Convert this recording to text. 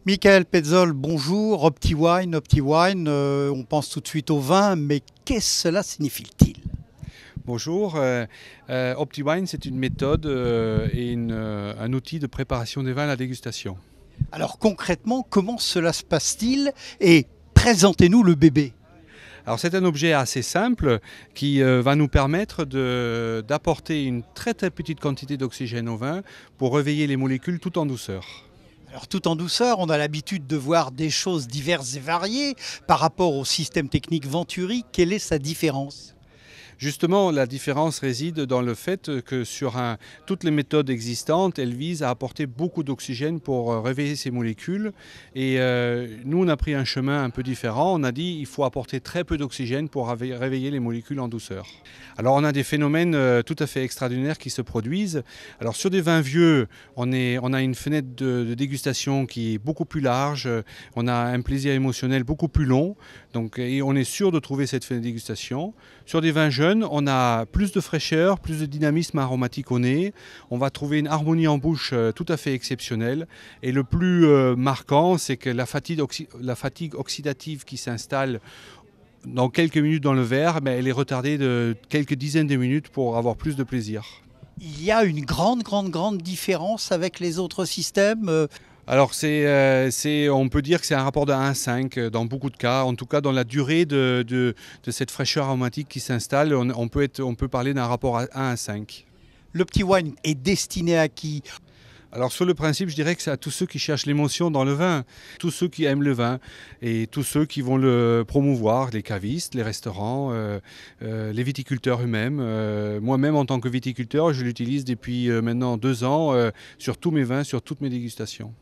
Michael Petzol, bonjour. OptiWine, OptiWine, on pense tout de suite au vin, mais qu'est-ce que cela signifie-t-il? Bonjour, OptiWine c'est une méthode et un outil de préparation des vins à la dégustation. Alors concrètement, comment cela se passe-t-il? Et présentez-nous le bébé. Alors c'est un objet assez simple qui va nous permettre d'apporter une très très petite quantité d'oxygène au vin pour réveiller les molécules tout en douceur. Alors tout en douceur, on a l'habitude de voir des choses diverses et variées par rapport au système technique Venturi. Quelle est sa différence? Justement, la différence réside dans le fait que toutes les méthodes existantes, elles visent à apporter beaucoup d'oxygène pour réveiller ces molécules. Et nous, on a pris un chemin un peu différent. On a dit qu'il faut apporter très peu d'oxygène pour réveiller les molécules en douceur. Alors, on a des phénomènes tout à fait extraordinaires qui se produisent. Alors, sur des vins vieux, on a une fenêtre de dégustation qui est beaucoup plus large. On a un plaisir émotionnel beaucoup plus long. Donc, et on est sûr de trouver cette fenêtre de dégustation. Sur des vins jeunes, on a plus de fraîcheur, plus de dynamisme aromatique au nez. On va trouver une harmonie en bouche tout à fait exceptionnelle. Et le plus marquant, c'est que la fatigue oxydative qui s'installe dans quelques minutes dans le verre, elle est retardée de quelques dizaines de minutes pour avoir plus de plaisir. Il y a une grande différence avec les autres systèmes. Alors on peut dire que c'est un rapport de 1 à 5 dans beaucoup de cas, en tout cas dans la durée de cette fraîcheur aromatique qui s'installe, on peut parler d'un rapport à 1 à 5. L'OptiWine est destiné à qui? Alors sur le principe, je dirais que c'est à tous ceux qui cherchent l'émotion dans le vin, tous ceux qui aiment le vin et tous ceux qui vont le promouvoir, les cavistes, les restaurants, les viticulteurs eux-mêmes. Moi-même en tant que viticulteur, je l'utilise depuis maintenant 2 ans sur tous mes vins, sur toutes mes dégustations.